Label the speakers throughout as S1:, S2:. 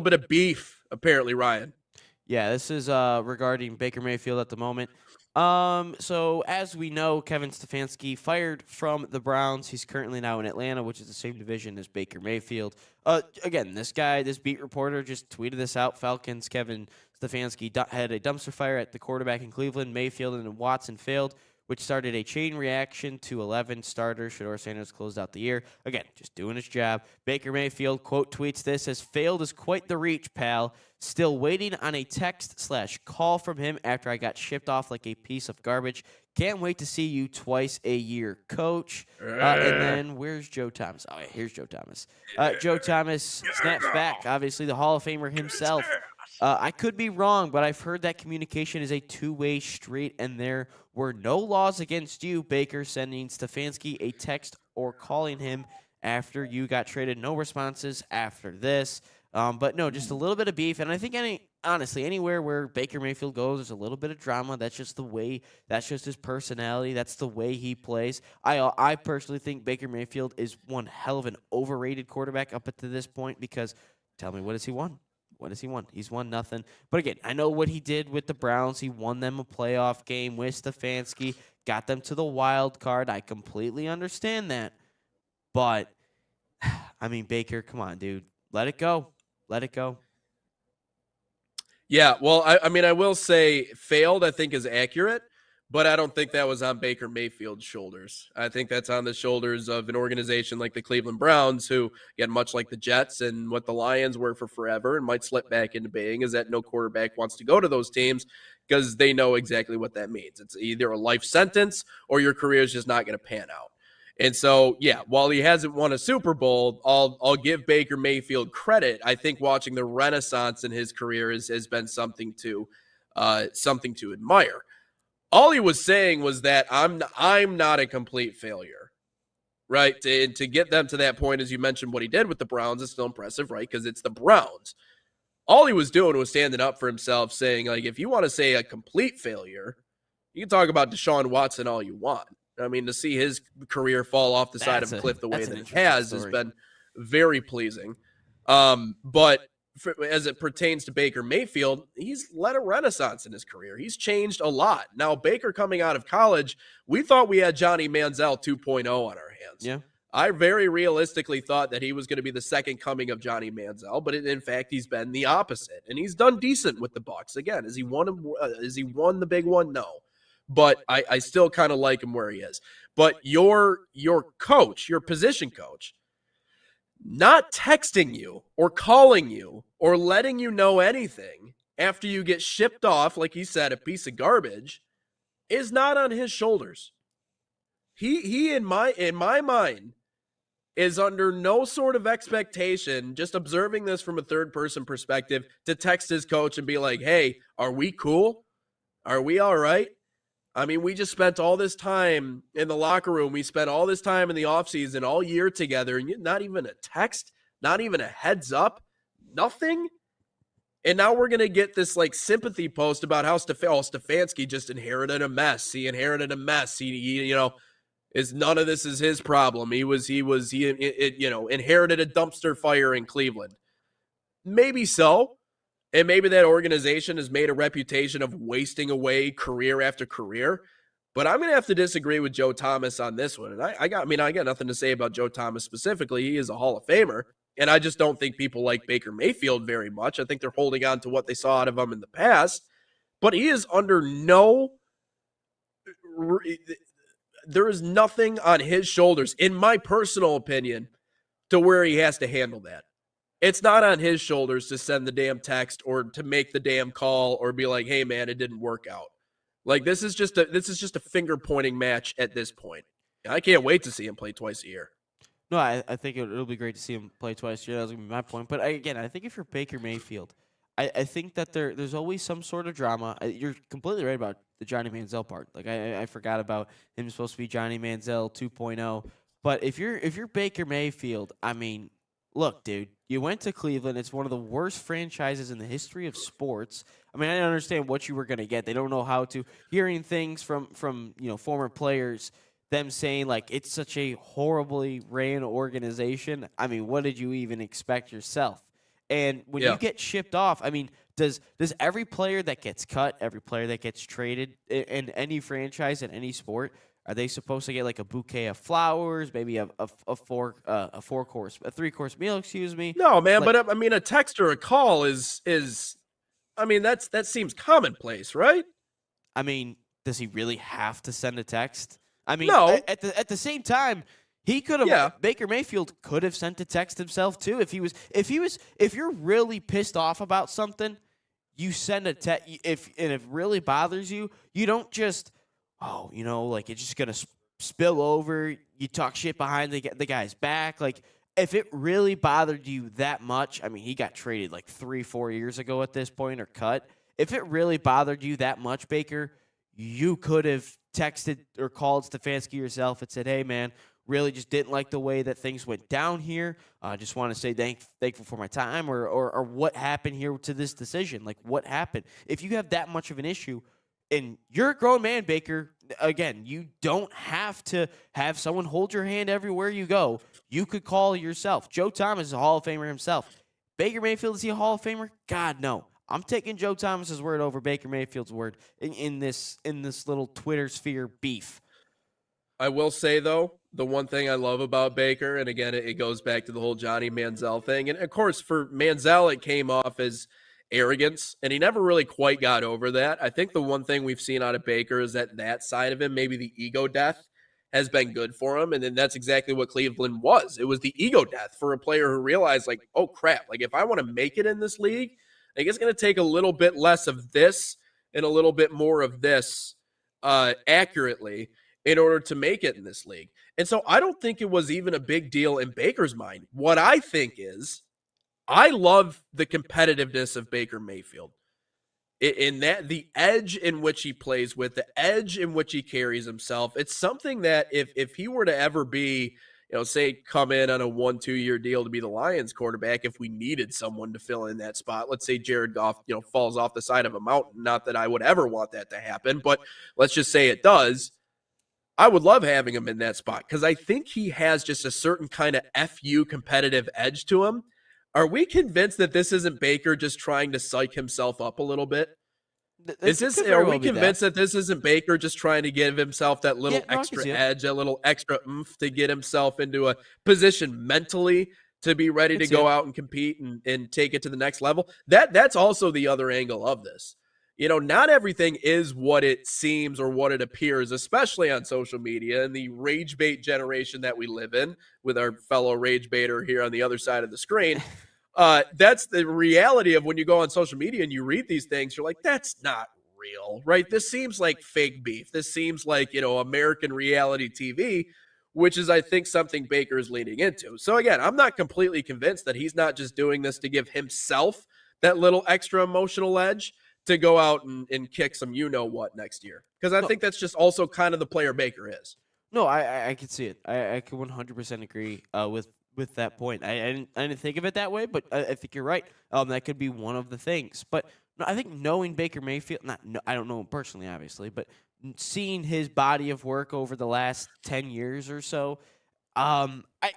S1: bit of beef, apparently, Ryan.
S2: Yeah, this is regarding Baker Mayfield at the moment. So as we know, Kevin Stefanski fired from the Browns. He's currently now in Atlanta, which is the same division as Baker Mayfield. Again, this beat reporter just tweeted this out. Falcons Kevin Stefanski had a dumpster fire at the quarterback in Cleveland. Mayfield and Watson failed, which started a chain reaction to 11 starters. Shador Sanders closed out the year. Again, just doing his job. Baker Mayfield, quote, tweets this as failed is quite the reach, pal. Still waiting on a text/call from him after I got shipped off like a piece of garbage. Can't wait to see you twice a year, coach. And then where's Joe Thomas? Oh, yeah, here's Joe Thomas. Joe Thomas snaps back, obviously the Hall of Famer himself. I could be wrong, but I've heard that communication is a two-way street, and there were no laws against you, Baker, sending Stefanski a text or calling him after you got traded. No responses after this. But no, just a little bit of beef, and I think honestly, anywhere where Baker Mayfield goes, there's a little bit of drama. That's just the way. That's just his personality. That's the way he plays. I personally think Baker Mayfield is one hell of an overrated quarterback up to this point because, tell me, what has he won? What has he won? He's won nothing. But again, I know what he did with the Browns. He won them a playoff game with Stefanski, got them to the wild card. I completely understand that, but I mean, Baker, come on, dude, let it go. Let it go.
S1: Yeah, well, I mean, I will say failed, I think, is accurate, but I don't think that was on Baker Mayfield's shoulders. I think that's on the shoulders of an organization like the Cleveland Browns, who, again, much like the Jets and what the Lions were for forever and might slip back into being, is that no quarterback wants to go to those teams because they know exactly what that means. It's either a life sentence or your career is just not going to pan out. And so, yeah, while he hasn't won a Super Bowl, I'll give Baker Mayfield credit. I think watching the renaissance in his career has been something to admire. All he was saying was that I'm not a complete failure, right? To get them to that point, as you mentioned, what he did with the Browns is still impressive, right? Because it's the Browns. All he was doing was standing up for himself, saying, like, if you want to say a complete failure, you can talk about Deshaun Watson all you want. I mean, to see his career fall off the side of a cliff the way that it has been very pleasing. But as it pertains to Baker Mayfield, he's led a renaissance in his career. He's changed a lot. Now, Baker coming out of college, we thought we had Johnny Manziel 2.0 on our hands.
S2: Yeah.
S1: I very realistically thought that he was going to be the second coming of Johnny Manziel, but in fact, he's been the opposite, and he's done decent with the Bucs. Again, has he won the big one? No. But I still kind of like him where he is. But your coach, your position coach, not texting you or calling you or letting you know anything after you get shipped off, like he said, a piece of garbage, is not on his shoulders. He in my mind is under no sort of expectation, just observing this from a third person perspective, to text his coach and be like, hey, are we cool? Are we all right? I mean, we just spent all this time in the locker room. We spent all this time in the offseason all year together, and not even a text, not even a heads up, nothing. And now we're going to get this like sympathy post about how Stefanski just inherited a mess. He inherited a mess. He is none of this is his problem. He inherited a dumpster fire in Cleveland. Maybe so. And maybe that organization has made a reputation of wasting away career after career. But I'm going to have to disagree with Joe Thomas on this one. And I got nothing to say about Joe Thomas specifically. He is a Hall of Famer. And I just don't think people like Baker Mayfield very much. I think they're holding on to what they saw out of him in the past. But he is under there is nothing on his shoulders, in my personal opinion, to where he has to handle that. It's not on his shoulders to send the damn text or to make the damn call or be like, hey, man, it didn't work out. Like, this is just a finger-pointing match at this point. I can't wait to see him play twice a year.
S2: No, I think it'll be great to see him play twice a year. That was going to be my point. But again, I think if you're Baker Mayfield, I think that there's always some sort of drama. You're completely right about the Johnny Manziel part. Like, I forgot about him supposed to be Johnny Manziel 2.0. But if you're Baker Mayfield, I mean, look, dude, you went to Cleveland. It's one of the worst franchises in the history of sports. I mean, I didn't understand what you were going to get. They don't know how to. Hearing things from former players, them saying, like, it's such a horribly ran organization. I mean, what did you even expect yourself? And when you
S1: Yeah.
S2: get shipped off, I mean, does every player that gets cut, every player that gets traded in any franchise in any sport, are they supposed to get like a bouquet of flowers, maybe a 3-course meal? Excuse me.
S1: No, man,
S2: Like,
S1: but I mean, a text or a call is I mean, that seems commonplace, right?
S2: I mean, does he really have to send a text? I mean,
S1: No.
S2: at the same time, he could have
S1: Yeah.
S2: Baker Mayfield could have sent a text himself too if you're really pissed off about something, you send a text. If it really bothers you, you don't just like it's just gonna spill over. You talk shit behind the guy's back. Like if it really bothered you that much, I mean, he got traded like 3-4 years ago at this point or cut. If it really bothered you that much, Baker, you could have texted or called Stefanski yourself and said, "Hey, man, really just didn't like the way that things went down here. I just want to say thankful for my time," or what happened here to this decision. Like, what happened? If you have that much of an issue, and you're a grown man, Baker, again, you don't have to have someone hold your hand everywhere you go. You could call yourself. Joe Thomas is a Hall of Famer himself. Baker Mayfield, is he a Hall of Famer? God, no. I'm taking Joe Thomas's word over Baker Mayfield's word in this little Twitter sphere beef.
S1: I will say, though, the one thing I love about Baker, and again, it goes back to the whole Johnny Manziel thing. And of course, for Manziel, it came off as arrogance, and he never really quite got over that. I think the one thing we've seen out of Baker is that side of him, maybe the ego death, has been good for him. And then that's exactly what Cleveland was. It was the ego death for a player who realized, like, oh, crap, like if I want to make it in this league, I think it's going to take a little bit less of this and a little bit more of this accurately in order to make it in this league. And so I don't think it was even a big deal in Baker's mind. What I think is I love the competitiveness of Baker Mayfield. In that, the edge in which he plays with, the edge in which he carries himself, it's something that if he were to ever be, say come in on a 1-2 year deal to be the Lions quarterback, if we needed someone to fill in that spot, let's say Jared Goff, falls off the side of a mountain, not that I would ever want that to happen, but let's just say it does. I would love having him in that spot because I think he has just a certain kind of FU competitive edge to him. Are we convinced that this isn't Baker just trying to psych himself up a little bit? Are we convinced that this isn't Baker just trying to give himself that little extra edge, that little extra oomph to get himself into a position mentally to be ready to go out and compete and take it to the next level? That's also the other angle of this. Not everything is what it seems or what it appears, especially on social media and the rage bait generation that we live in with our fellow rage baiter here on the other side of the screen. That's the reality of when you go on social media and you read these things, you're like, that's not real, right? This seems like fake beef. This seems like, American reality TV, which is, I think, something Baker is leaning into. So again, I'm not completely convinced that he's not just doing this to give himself that little extra emotional edge to go out and kick some what next year. Because I think that's just also kind of the player Baker is.
S2: No, I can see it. I can 100% agree with that point. I didn't think of it that way, but I think you're right. That could be one of the things. But no, I think knowing Baker Mayfield, I don't know him personally, obviously, but seeing his body of work over the last 10 years or so,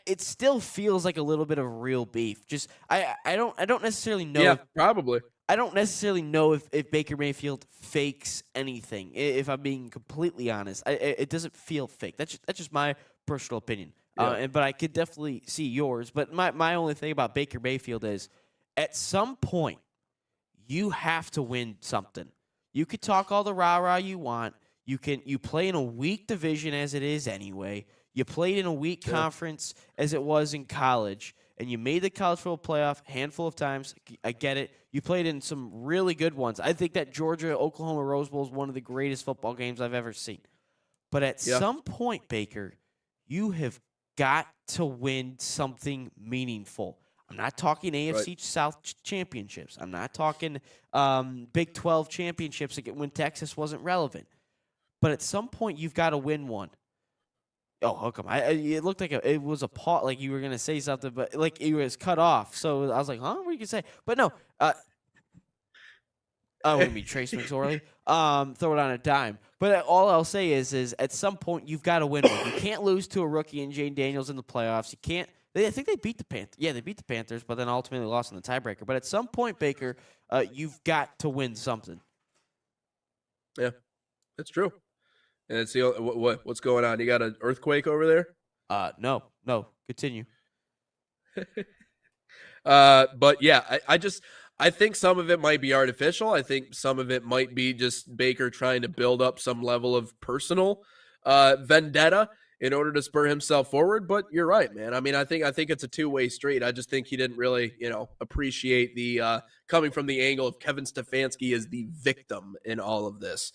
S2: it still feels like a little bit of real beef. Just I don't necessarily know.
S1: Yeah, probably.
S2: I don't necessarily know if Baker Mayfield fakes anything. If I'm being completely honest, it doesn't feel fake. That's just my personal opinion.
S1: Yeah.
S2: But I could definitely see yours. But my only thing about Baker Mayfield is, at some point, you have to win something. You could talk all the rah-rah you want. You play in a weak division as it is anyway. You played in a weak conference as it was in college, and you made the college football playoff a handful of times. I get it. You played in some really good ones. I think that Georgia-Oklahoma Rose Bowl is one of the greatest football games I've ever seen. But at some point, Baker, you have got to win something meaningful. I'm not talking AFC South championships. I'm not talking Big 12 championships when Texas wasn't relevant. But at some point, you've got to win one. Oh, how come? It looked like it was a pause, like you were going to say something, but like it was cut off. So I was like, huh? What are you going to say? But no. I wouldn't be Trace McSorley. Throw it on a dime. But all I'll say is at some point, you've got to win one. You can't lose to a rookie in Jane Daniels in the playoffs. You can't I think they beat the Panthers. Yeah, they beat the Panthers, but then ultimately lost in the tiebreaker. But at some point, Baker, you've got to win something.
S1: Yeah, that's true. And it's the what's going on? You got an earthquake over there?
S2: No, continue.
S1: But yeah, I think some of it might be artificial. I think some of it might be just Baker trying to build up some level of personal vendetta in order to spur himself forward. But you're right, man. I mean, I think it's a two-way street. I just think he didn't really, appreciate the coming from the angle of Kevin Stefanski as the victim in all of this.